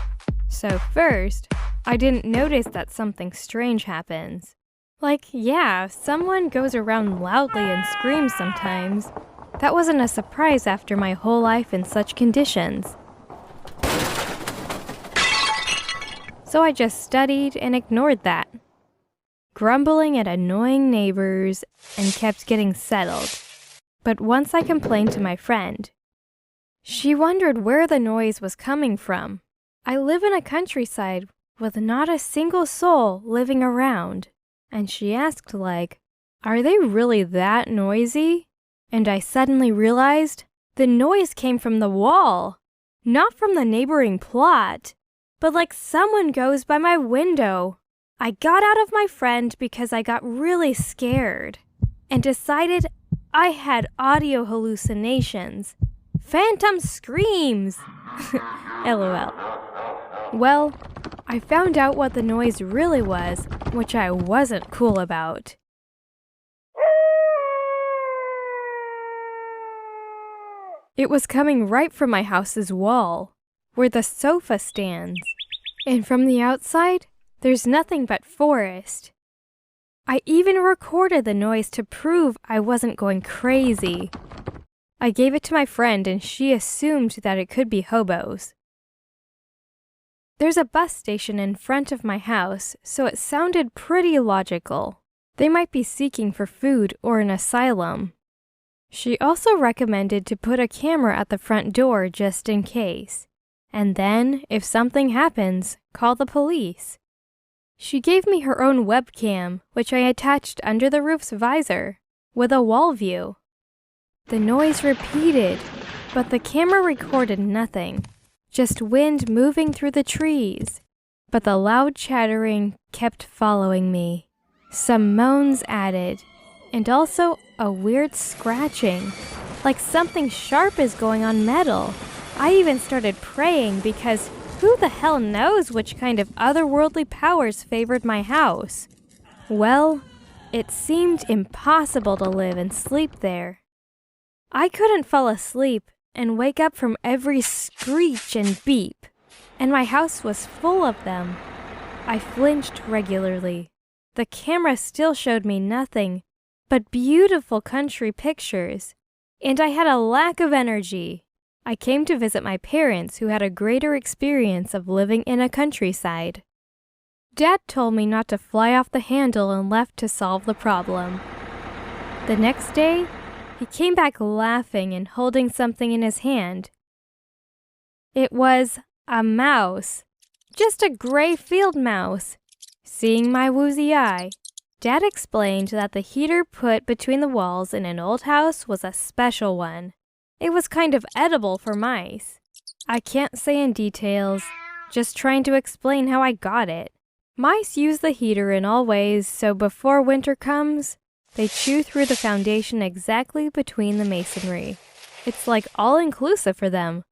So first, I didn't notice that something strange happens. Like, yeah, someone goes around loudly and screams sometimes. That wasn't a surprise after my whole life in such conditions. So I just studied and ignored that, grumbling at annoying neighbors and kept getting settled. But once I complained to my friend, she wondered where the noise was coming from. I live in a countryside with not a single soul living around. And she asked like, are they really that noisy? And I suddenly realized the noise came from the wall, not from the neighboring plot. but like someone goes by my window. I got out of my friend because I got really scared and decided I had audio hallucinations. Phantom screams! LOL. Well, I found out what the noise really was, which I wasn't cool about. It was coming right from my house's wall, where the sofa stands. And from the outside, there's nothing but forest. I even recorded the noise to prove I wasn't going crazy. I gave it to my friend and she assumed that it could be hobos. There's a bus station in front of my house, so it sounded pretty logical. They might be seeking for food or an asylum. She also recommended to put a camera at the front door just in case. And then, if something happens, call the police. She gave me her own webcam, which I attached under the roof's visor, with a wall view. The noise repeated, but the camera recorded nothing, just wind moving through the trees. But the loud chattering kept following me. Some moans added, and also a weird scratching, like something sharp is going on metal. I even started praying because who the hell knows which kind of otherworldly powers favored my house? Well, it seemed impossible to live and sleep there. I couldn't fall asleep and wake up from every screech and beep, and my house was full of them. I flinched regularly. The camera still showed me nothing but beautiful country pictures, and I had a lack of energy. I came to visit my parents who had a greater experience of living in a countryside. Dad told me not to fly off the handle and left to solve the problem. The next day, he came back laughing and holding something in his hand. It was a mouse, just a gray field mouse. Seeing my woozy eye, Dad explained that the heater put between the walls in an old house was a special one. It was kind of edible for mice. I can't say in details, just trying to explain how I got it. Mice use the heater in all ways, so before winter comes, they chew through the foundation exactly between the masonry. It's like all-inclusive for them.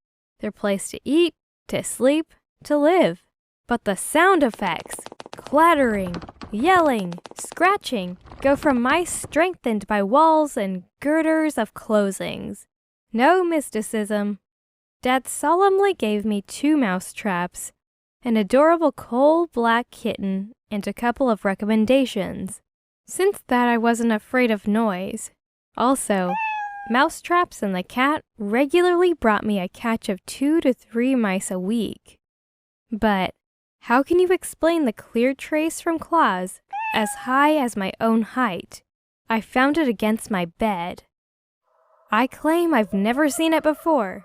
Their place to eat, to sleep, to live. But the sound effects, clattering, yelling, scratching, go from mice strengthened by walls and girders of closings. No mysticism. Dad solemnly gave me 2 mouse traps, an adorable coal-black kitten, and a couple of recommendations. Since that I wasn't afraid of noise. Also, mouse traps and the cat regularly brought me a catch of 2 to 3 mice a week. But how can you explain the clear trace from claws as high as my own height? I found it against my bed. I claim I've never seen it before.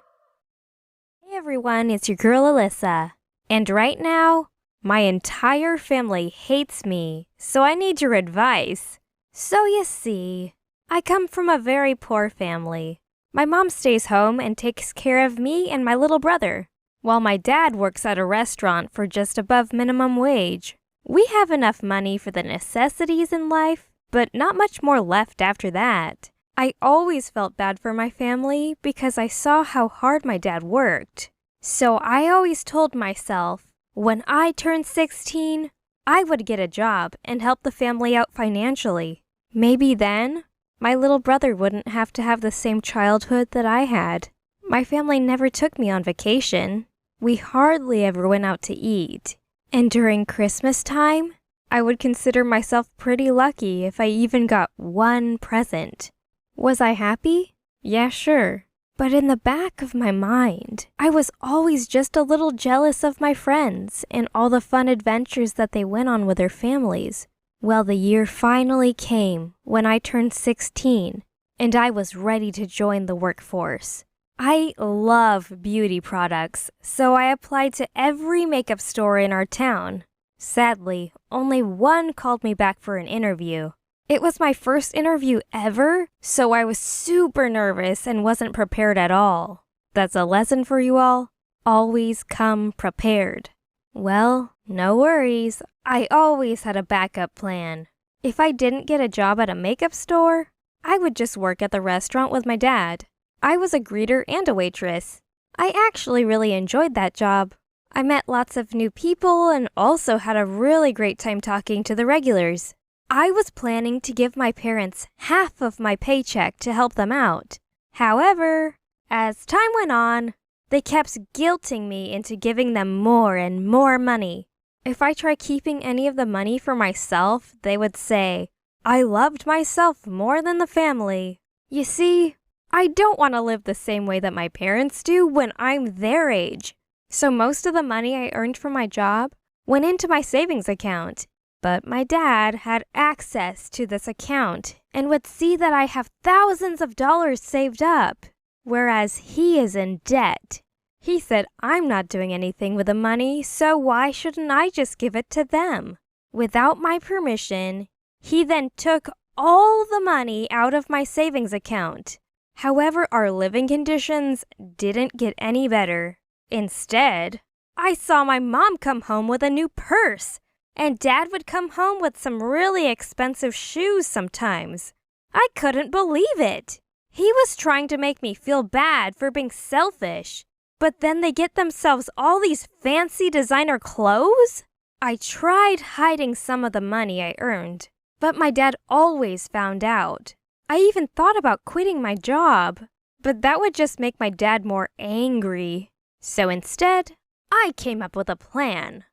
Hey everyone, it's your girl Alyssa. And right now, my entire family hates me, so I need your advice. So you see, I come from a very poor family. My mom stays home and takes care of me and my little brother, while my dad works at a restaurant for just above minimum wage. We have enough money for the necessities in life, but not much more left after that. I always felt bad for my family because I saw how hard my dad worked. So I always told myself, when I turned 16, I would get a job and help the family out financially. Maybe then, my little brother wouldn't have to have the same childhood that I had. My family never took me on vacation. We hardly ever went out to eat. And during Christmas time, I would consider myself pretty lucky if I even got one present. Was I happy? Yeah, sure. But in the back of my mind, I was always just a little jealous of my friends and all the fun adventures that they went on with their families. Well, the year finally came when I turned 16, and I was ready to join the workforce. I love beauty products, so I applied to every makeup store in our town. Sadly, only one called me back for an interview. It was my first interview ever, so I was super nervous and wasn't prepared at all. That's a lesson for you all. Always come prepared. Well, no worries. I always had a backup plan. If I didn't get a job at a makeup store, I would just work at the restaurant with my dad. I was a greeter and a waitress. I actually really enjoyed that job. I met lots of new people and also had a really great time talking to the regulars. I was planning to give my parents half of my paycheck to help them out. However, as time went on, they kept guilting me into giving them more and more money. If I tried keeping any of the money for myself, they would say, I loved myself more than the family. You see, I don't want to live the same way that my parents do when I'm their age. So most of the money I earned from my job went into my savings account. But my dad had access to this account and would see that I have thousands of dollars saved up, whereas he is in debt. He said I'm not doing anything with the money, so why shouldn't I just give it to them? Without my permission, he then took all the money out of my savings account. However, our living conditions didn't get any better. Instead, I saw my mom come home with a new purse, and Dad would come home with some really expensive shoes sometimes. I couldn't believe it. He was trying to make me feel bad for being selfish. But then they get themselves all these fancy designer clothes? I tried hiding some of the money I earned, but my dad always found out. I even thought about quitting my job, but that would just make my dad more angry. So instead, I came up with a plan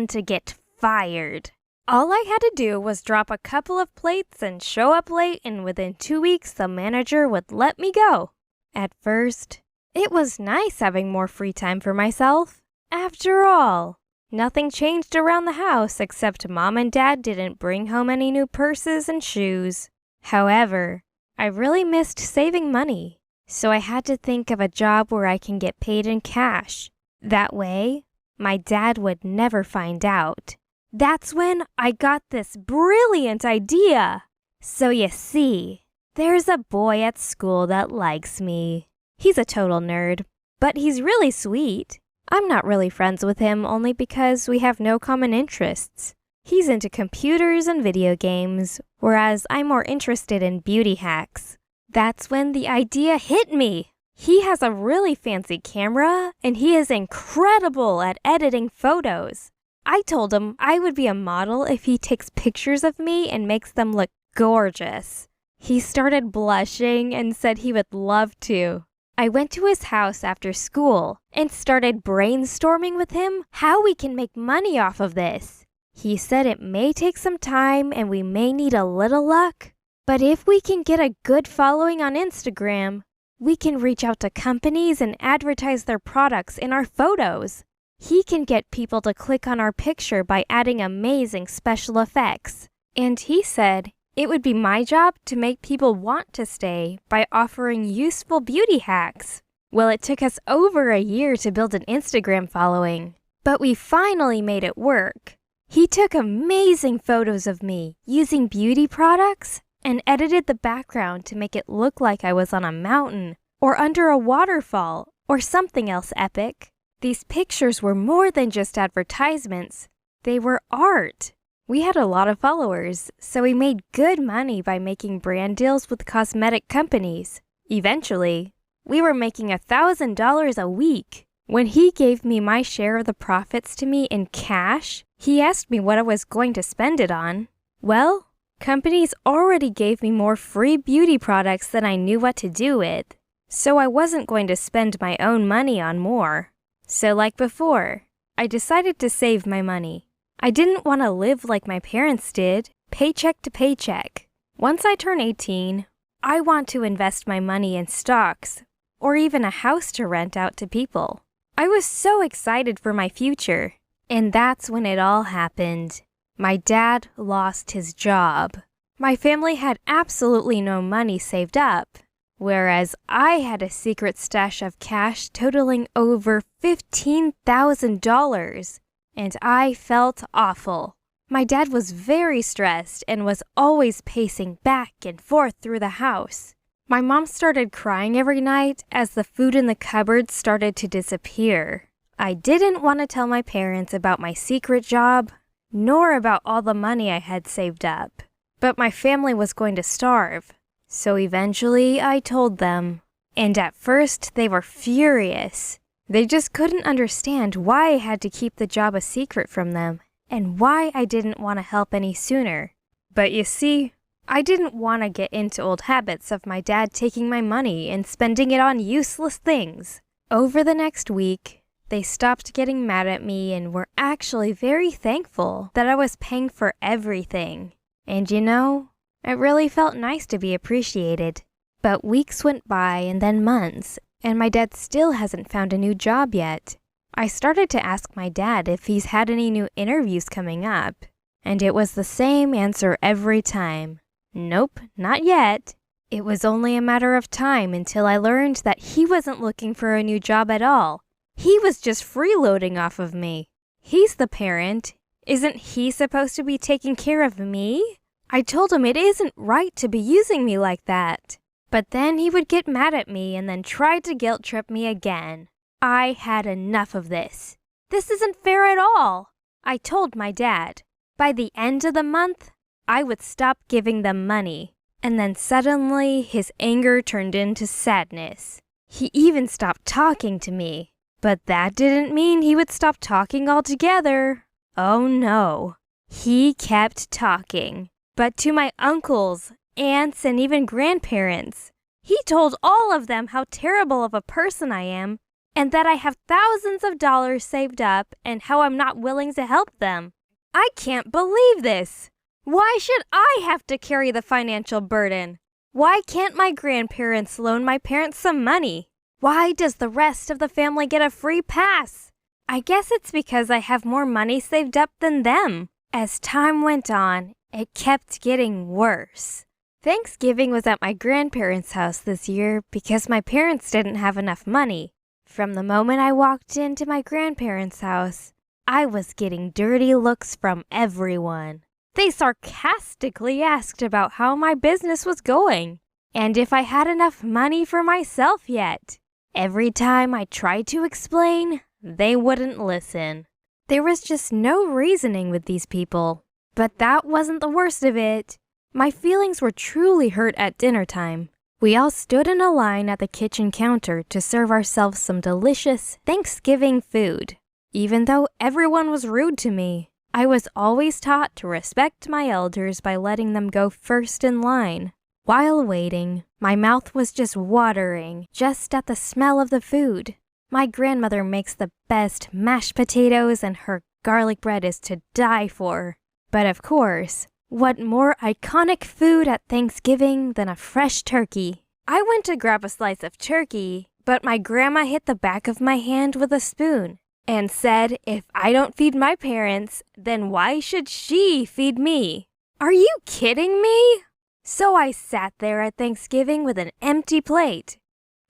to get fired. All I had to do was drop a couple of plates and show up late, and within 2 weeks, the manager would let me go. At first, it was nice having more free time for myself. After all, nothing changed around the house except Mom and Dad didn't bring home any new purses and shoes. However, I really missed saving money, so I had to think of a job where I can get paid in cash. That way, my dad would never find out. That's when I got this brilliant idea. So you see, there's a boy at school that likes me. He's a total nerd, but he's really sweet. I'm not really friends with him only because we have no common interests. He's into computers and video games, whereas I'm more interested in beauty hacks. That's when the idea hit me. He has a really fancy camera, and he is incredible at editing photos. I told him I would be a model if he takes pictures of me and makes them look gorgeous. He started blushing and said he would love to. I went to his house after school and started brainstorming with him how we can make money off of this. He said it may take some time and we may need a little luck, but if we can get a good following on Instagram, we can reach out to companies and advertise their products in our photos. He can get people to click on our picture by adding amazing special effects. And he said it would be my job to make people want to stay by offering useful beauty hacks. Well, it took us over a year to build an Instagram following, but we finally made it work. He took amazing photos of me using beauty products and edited the background to make it look like I was on a mountain or under a waterfall or something else epic. These pictures were more than just advertisements. They were art. We had a lot of followers, so we made good money by making brand deals with cosmetic companies. Eventually, we were making $1,000 a week. When he gave me my share of the profits to me in cash, he asked me what I was going to spend it on. Well, companies already gave me more free beauty products than I knew what to do with, so I wasn't going to spend my own money on more. So like before, I decided to save my money. I didn't want to live like my parents did, paycheck to paycheck. Once I turn 18, I want to invest my money in stocks or even a house to rent out to people. I was so excited for my future, and that's when it all happened. My dad lost his job. My family had absolutely no money saved up, whereas I had a secret stash of cash totaling over $15,000, and I felt awful. My dad was very stressed and was always pacing back and forth through the house. My mom started crying every night as the food in the cupboard started to disappear. I didn't want to tell my parents about my secret job, nor about all the money I had saved up. But my family was going to starve, so eventually I told them. And at first they were furious. They just couldn't understand why I had to keep the job a secret from them, and why I didn't want to help any sooner. But you see, I didn't want to get into old habits of my dad taking my money and spending it on useless things. Over the next week, they stopped getting mad at me and were actually very thankful that I was paying for everything. And you know, it really felt nice to be appreciated. But weeks went by and then months, and my dad still hasn't found a new job yet. I started to ask my dad if he's had any new interviews coming up, and it was the same answer every time. Nope, not yet. It was only a matter of time until I learned that he wasn't looking for a new job at all. He was just freeloading off of me. He's the parent. Isn't he supposed to be taking care of me? I told him it isn't right to be using me like that. But then he would get mad at me and then try to guilt trip me again. I had enough of this. This isn't fair at all. I told my dad. By the end of the month, I would stop giving them money. And then suddenly, his anger turned into sadness. He even stopped talking to me. But that didn't mean he would stop talking altogether. Oh no. He kept talking. But to my uncles, aunts, and even grandparents. He told all of them how terrible of a person I am, and that I have thousands of dollars saved up, and how I'm not willing to help them. I can't believe this. Why should I have to carry the financial burden? Why can't my grandparents loan my parents some money? Why does the rest of the family get a free pass? I guess it's because I have more money saved up than them. As time went on, it kept getting worse. Thanksgiving was at my grandparents' house this year because my parents didn't have enough money. From the moment I walked into my grandparents' house, I was getting dirty looks from everyone. They sarcastically asked about how my business was going and if I had enough money for myself yet. Every time I tried to explain, they wouldn't listen. There was just no reasoning with these people. But that wasn't the worst of it. My feelings were truly hurt at dinner time. We all stood in a line at the kitchen counter to serve ourselves some delicious Thanksgiving food. Even though everyone was rude to me, I was always taught to respect my elders by letting them go first in line. While waiting, my mouth was just watering just at the smell of the food. My grandmother makes the best mashed potatoes and her garlic bread is to die for. But of course, what more iconic food at Thanksgiving than a fresh turkey? I went to grab a slice of turkey, but my grandma hit the back of my hand with a spoon and said if I don't feed my parents, then why should she feed me? Are you kidding me? So I sat there at Thanksgiving with an empty plate.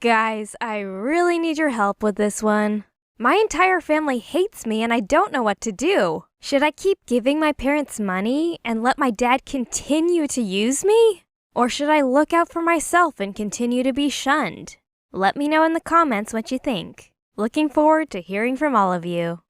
Guys, I really need your help with this one. My entire family hates me and I don't know what to do. Should I keep giving my parents money and let my dad continue to use me? Or should I look out for myself and continue to be shunned? Let me know in the comments what you think. Looking forward to hearing from all of you.